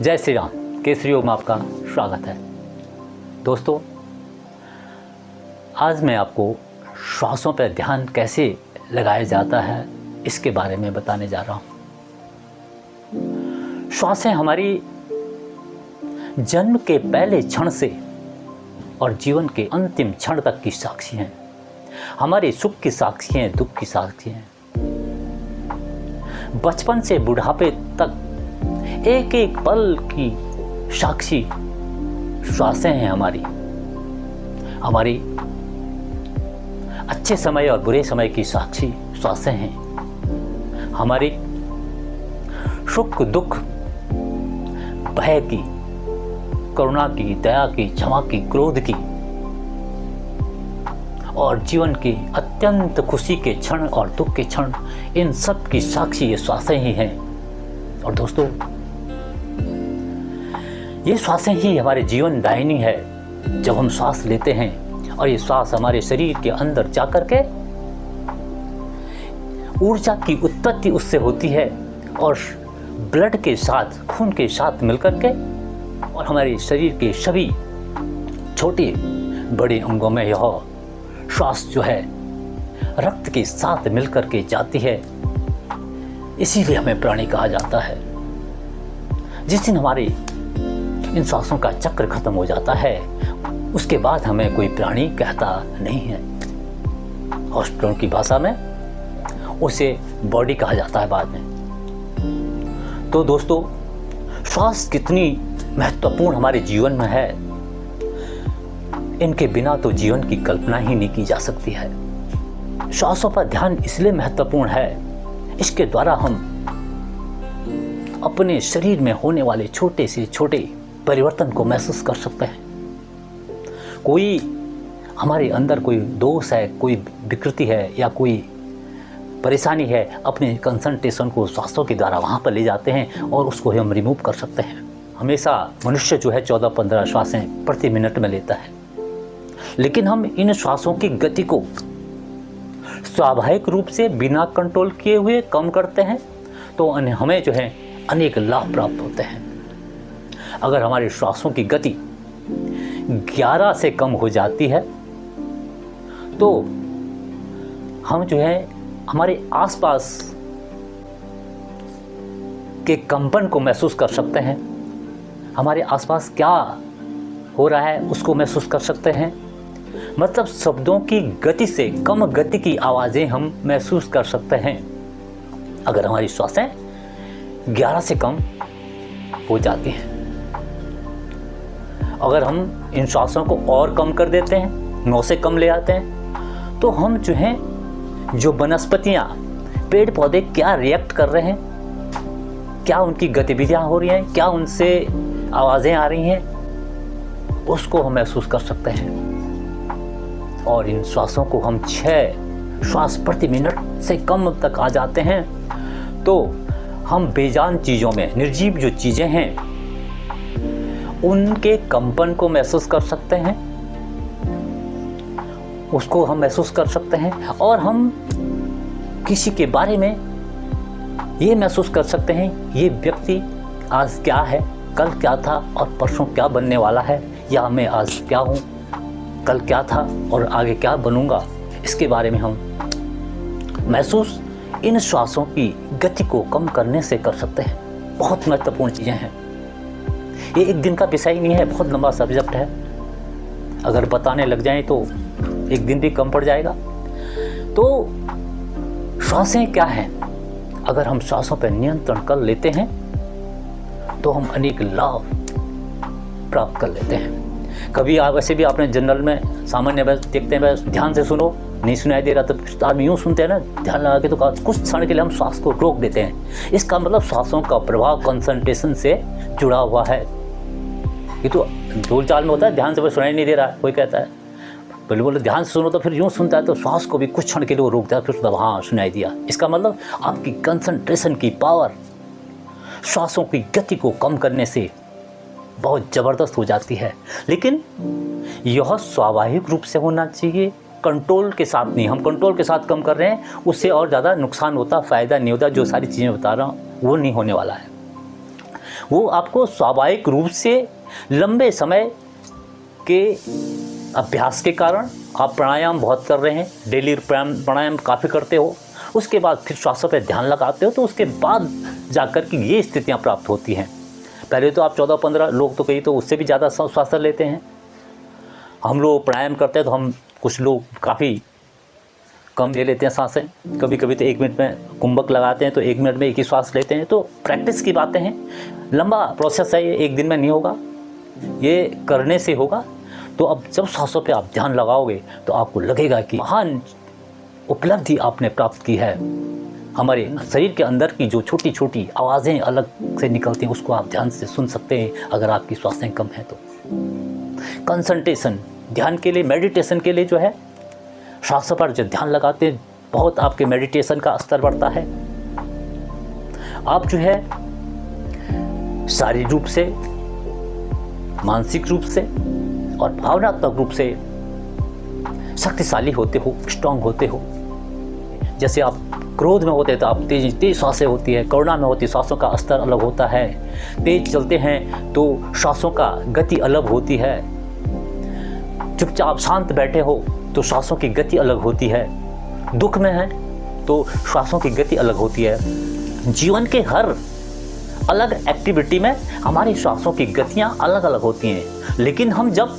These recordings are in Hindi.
जय श्री राम। केसरी योग में आपका स्वागत है। दोस्तों, आज मैं आपको श्वासों पर ध्यान कैसे लगाया जाता है इसके बारे में बताने जा रहा हूँ। श्वासें हमारी जन्म के पहले क्षण से और जीवन के अंतिम क्षण तक की साक्षी हैं। हमारे सुख की साक्षी हैं, दुख की साक्षी हैं। बचपन से बुढ़ापे तक एक एक पल की साक्षी श्वासें हैं। हमारी अच्छे समय और बुरे समय की साक्षी श्वासें हैं। हमारी सुख दुख, भय की, करुणा की, दया की, क्षमा की, क्रोध की और जीवन की अत्यंत खुशी के क्षण और दुख के क्षण, इन सब की साक्षी ये श्वासें ही हैं। और दोस्तों, ये श्वासें ही हमारे जीवन दायिनी है। जब हम श्वास लेते हैं और ये श्वास हमारे शरीर के अंदर जाकर के ऊर्जा की उत्पत्ति उससे होती है और ब्लड के साथ, खून के साथ मिलकर के और हमारे शरीर के सभी छोटे बड़े अंगों में यह श्वास जो है रक्त के साथ मिलकर के जाती है। इसीलिए हमें प्राणी कहा जाता है। जिस दिन हमारे इन श्वासों का चक्र खत्म हो जाता है, उसके बाद हमें कोई प्राणी कहता नहीं है। हॉस्पिटल की भाषा में उसे बॉडी कहा जाता है बाद में। तो दोस्तों, श्वास कितनी महत्वपूर्ण हमारे जीवन में है, इनके बिना तो जीवन की कल्पना ही नहीं की जा सकती है। श्वासों पर ध्यान इसलिए महत्वपूर्ण है, इसके द्वारा हम अपने शरीर में होने वाले छोटे से छोटे परिवर्तन को महसूस कर सकते हैं। कोई हमारे अंदर कोई दोष है, कोई विकृति है या कोई परेशानी है, अपने कंसंट्रेशन को श्वासों के द्वारा वहाँ पर ले जाते हैं और उसको हम रिमूव कर सकते हैं। हमेशा मनुष्य जो है 14-15 श्वासें प्रति मिनट में लेता है, लेकिन हम इन श्वासों की गति को स्वाभाविक रूप से बिना कंट्रोल किए हुए कम करते हैं तो हमें जो है अनेक लाभ प्राप्त होते हैं। अगर हमारे श्वासों की गति 11 से कम हो जाती है तो हम जो है हमारे आसपास के कंपन को महसूस कर सकते हैं। हमारे आसपास क्या हो रहा है उसको महसूस कर सकते हैं। मतलब शब्दों की गति से कम गति की आवाज़ें हम महसूस कर सकते हैं अगर हमारी श्वासें 11 से कम हो जाती हैं। अगर हम इन श्वासों को और कम कर देते हैं, 9 से कम ले आते हैं, तो हम जो हैं, जो वनस्पतियाँ, पेड़ पौधे क्या रिएक्ट कर रहे हैं, क्या उनकी गतिविधियाँ हो रही हैं, क्या उनसे आवाज़ें आ रही हैं, उसको हम महसूस कर सकते हैं। और इन श्वासों को हम 6 श्वास प्रति मिनट से कम तक आ जाते हैं तो हम बेजान चीज़ों में, निर्जीव जो चीज़ें हैं, उनके कंपन को महसूस कर सकते हैं, उसको हम महसूस कर सकते हैं। और हम किसी के बारे में ये महसूस कर सकते हैं, ये व्यक्ति आज क्या है, कल क्या था और परसों क्या बनने वाला है, या मैं आज क्या हूँ, कल क्या था और आगे क्या बनूंगा। इसके बारे में हम महसूस इन श्वासों की गति को कम करने से कर सकते हैं। बहुत महत्वपूर्ण चीज़ें हैं। ये एक दिन का विषय ही नहीं है, बहुत लंबा सब्जेक्ट है। अगर बताने लग जाएं तो एक दिन भी कम पड़ जाएगा। तो श्वासें क्या हैं? अगर हम श्वासों पर नियंत्रण कर लेते हैं तो हम अनेक लाभ प्राप्त कर लेते हैं। कभी आप वैसे भी आपने जनरल में सामान्य देखते हैं, ध्यान से सुनो, नहीं सुनाई दे रहा तो आदमी यूँ सुनते हैं ना, ध्यान लगा के, तो कुछ क्षण के लिए हम श्वास को रोक देते हैं। इसका मतलब श्वासों का प्रभाव कंसंट्रेशन से जुड़ा हुआ है। ये तो बोल चाल में होता है, ध्यान से सुनाई नहीं दे रहा है, कोई कहता है बोले ध्यान से सुनो, तो फिर यूँ सुनता है तो श्वास को भी कुछ क्षण के लिए रोक दिया, फिर हाँ सुनाई दिया। इसका मतलब आपकी कंसंट्रेशन की पावर श्वासों की गति को कम करने से बहुत ज़बरदस्त हो जाती है। लेकिन यह स्वाभाविक रूप से होना चाहिए, कंट्रोल के साथ नहीं, हम कंट्रोल के साथ कम कर रहे हैं, उससे और ज़्यादा नुकसान होता, फ़ायदा नहीं होता। जो सारी चीज़ें बता रहा हूँ वो नहीं होने वाला है। वो आपको स्वाभाविक रूप से लंबे समय के अभ्यास के कारण, आप प्राणायाम बहुत कर रहे हैं, डेली प्राणायाम काफ़ी करते हो, उसके बाद फिर श्वासों पर ध्यान लगाते हो, तो उसके बाद जाकर के ये स्थितियाँ प्राप्त होती हैं। पहले तो आप 14-15 लोग तो कहीं तो उससे भी ज़्यादा श्वास लेते हैं। हम लोग प्राणायाम करते हैं तो हम कुछ लोग काफ़ी कम ले लेते हैं सांसें, कभी कभी तो 1 मिनट में कुंभक लगाते हैं, तो 1 मिनट में एक ही श्वास लेते हैं। तो प्रैक्टिस की बातें हैं, लंबा प्रोसेस है, ये एक दिन में नहीं होगा, ये करने से होगा। तो अब जब सांसों पे आप ध्यान लगाओगे तो आपको लगेगा कि महान उपलब्धि आपने प्राप्त की है। हमारे शरीर के अंदर की जो छोटी छोटी आवाज़ें अलग से निकलती हैं, उसको आप ध्यान से सुन सकते हैं अगर आपकी श्वासें कम हैं तो। कंसंट्रेशन, ध्यान के लिए, मेडिटेशन के लिए जो है, श्वासों पर जो ध्यान लगाते हैं, बहुत आपके मेडिटेशन का स्तर बढ़ता है। आप जो है शारीरिक रूप से, मानसिक रूप से और भावनात्मक रूप से शक्तिशाली होते हो, स्ट्रांग होते हो। जैसे आप क्रोध में होते हैं तो आप तेज सांसें होती है, करुणा में होती है श्वासों का स्तर अलग होता है, तेज चलते हैं तो श्वासों का गति अलग होती है, चुपचाप शांत बैठे हो तो श्वासों की गति अलग होती है, दुख में है तो श्वासों की गति अलग होती है। जीवन के हर अलग एक्टिविटी में हमारी श्वासों की गतियां अलग अलग होती हैं, लेकिन हम जब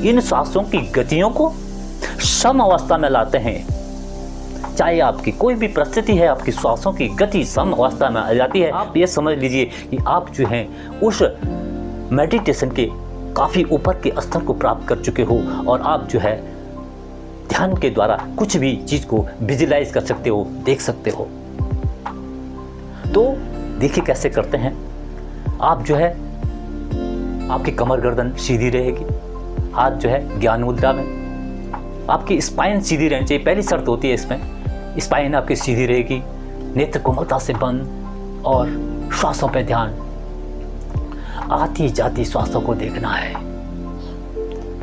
इन श्वासों की गतियों को सम अवस्था में लाते हैं, चाहे आपकी कोई भी परिस्थिति है, आपकी श्वासों की गति सम अवस्था में आ जाती है, आप ये समझ लीजिए कि आप जो हैं उस मेडिटेशन के काफ़ी ऊपर के स्तर को प्राप्त कर चुके हो, और आप जो है ध्यान के द्वारा कुछ भी चीज़ को विजुलाइज कर सकते हो, देख सकते हो। तो देखिए कैसे करते हैं। आप जो है, आपकी कमर गर्दन सीधी रहेगी, हाथ जो है ज्ञान मुद्रा में, आपकी स्पाइन सीधी रहनी चाहिए, पहली शर्त होती है इसमें। स्पाइन आपकी सीधी रहेगी, नेत्र कोमलता से बंद, और श्वासों पे ध्यान। आती जाती श्वासों को देखना है,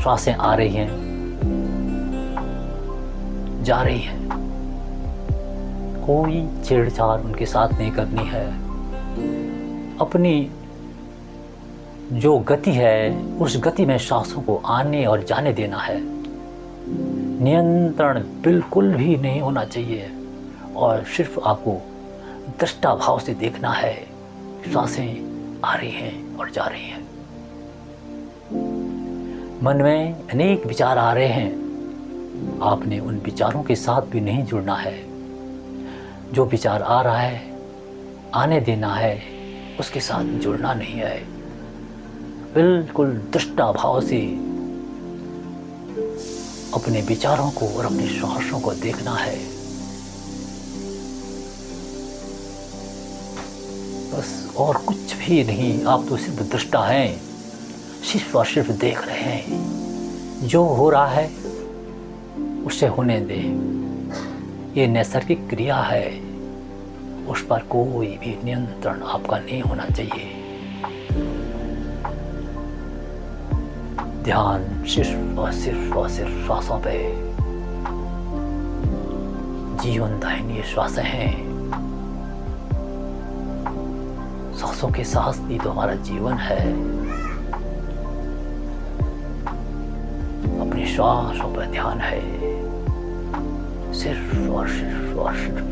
श्वासें आ रही हैं, जा रही हैं, कोई छेड़छाड़ उनके साथ नहीं करनी है। अपनी जो गति है उस गति में श्वासों को आने और जाने देना है। नियंत्रण बिल्कुल भी नहीं होना चाहिए, और सिर्फ आपको दृष्टा भाव से देखना है, श्वासें आ रही हैं और जा रही हैं। मन में अनेक विचार आ रहे हैं, आपने उन विचारों के साथ भी नहीं जुड़ना है। जो विचार आ रहा है आने देना है, उसके साथ जुड़ना नहीं है। बिल्कुल दृष्टा भाव से अपने विचारों को और अपने श्वासों को देखना है। बस और कुछ भी नहीं, आप तो सिर्फ दृष्टा हैं, सिर्फ और सिर्फ देख रहे हैं। जो हो रहा है उसे होने दें, ये नैसर्गिक क्रिया है, उस पर कोई भी नियंत्रण आपका नहीं होना चाहिए। ध्यान सिर्फ और सिर्फ और सिर्फ श्वासों पे। जीवन दायिनी श्वासें हैं, श्वासों के साथ ही तो हमारा जीवन है। अपने श्वासों पर ध्यान है, सिर्फ और सिर्फ और सिर्फ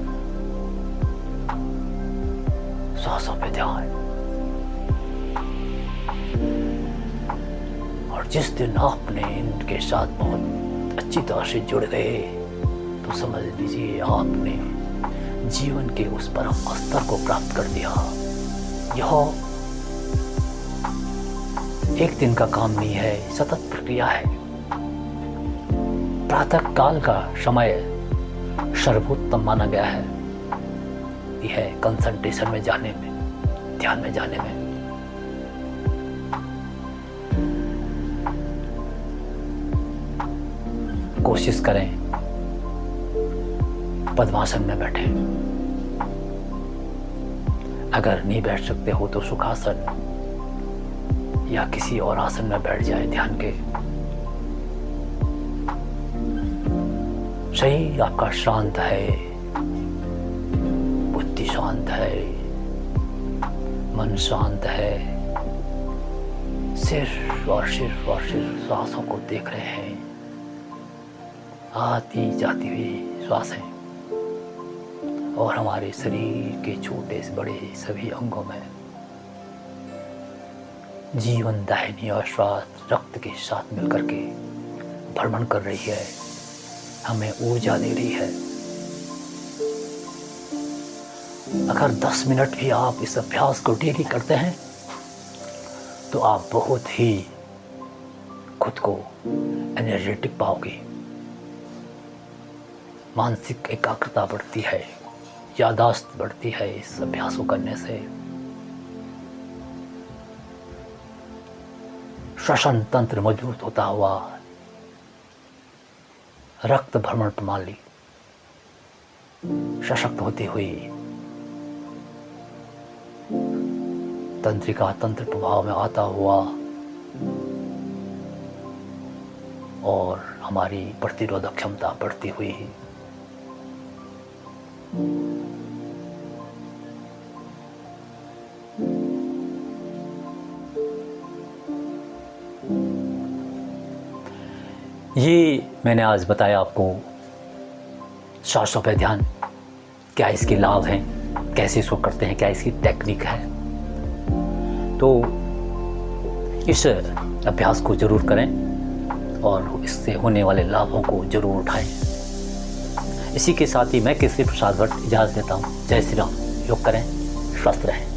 श्वासों पे ध्यान। और जिस दिन आपने इनके साथ बहुत अच्छी तरह से जुड़ गए तो समझ लीजिए आपने जीवन के उस परम स्तर को प्राप्त कर दिया। यह एक दिन का काम नहीं है, सतत प्रक्रिया है। प्रातः काल का समय सर्वोत्तम माना गया है, यह कंसंट्रेशन में जाने में, ध्यान में जाने में। कोशिश करें पद्मासन में बैठें, अगर नहीं बैठ सकते हो तो सुखासन या किसी और आसन में बैठ जाए ध्यान के। शरीर आपका शांत है, बुद्धि शांत है, मन शांत है। सिर्फ और सिर्फ सांसों को देख रहे हैं, आती जाती हुई श्वासें, और हमारे शरीर के छोटे से बड़े सभी अंगों में जीवन दाहिनी और श्वास रक्त के साथ मिलकर के भ्रमण कर रही है, हमें ऊर्जा दे रही है। अगर 10 मिनट भी आप इस अभ्यास को डेली करते हैं तो आप बहुत ही खुद को एनर्जेटिक पाओगे। मानसिक एकाग्रता बढ़ती है, याददाश्त बढ़ती है इस अभ्यास को करने से। श्वसन तंत्र मजबूत होता हुआ रक्त भ्रमण प्रणाली सशक्त होती हुई तंत्रिका तंत्र प्रभाव में आता हुआ और हमारी प्रतिरोधक क्षमता बढ़ती हुई ये मैंने आज बताया आपको सांसों पे ध्यान, क्या इसके लाभ हैं, कैसे इसको करते हैं, क्या इसकी टेक्निक है। तो इस अभ्यास को ज़रूर करें और इससे होने वाले लाभों को ज़रूर उठाएं। इसी के साथ ही मैं केसरी प्रसाद भट्ट इजाज़त देता हूँ। जय श्री राम। योग करें, स्वस्थ रहें।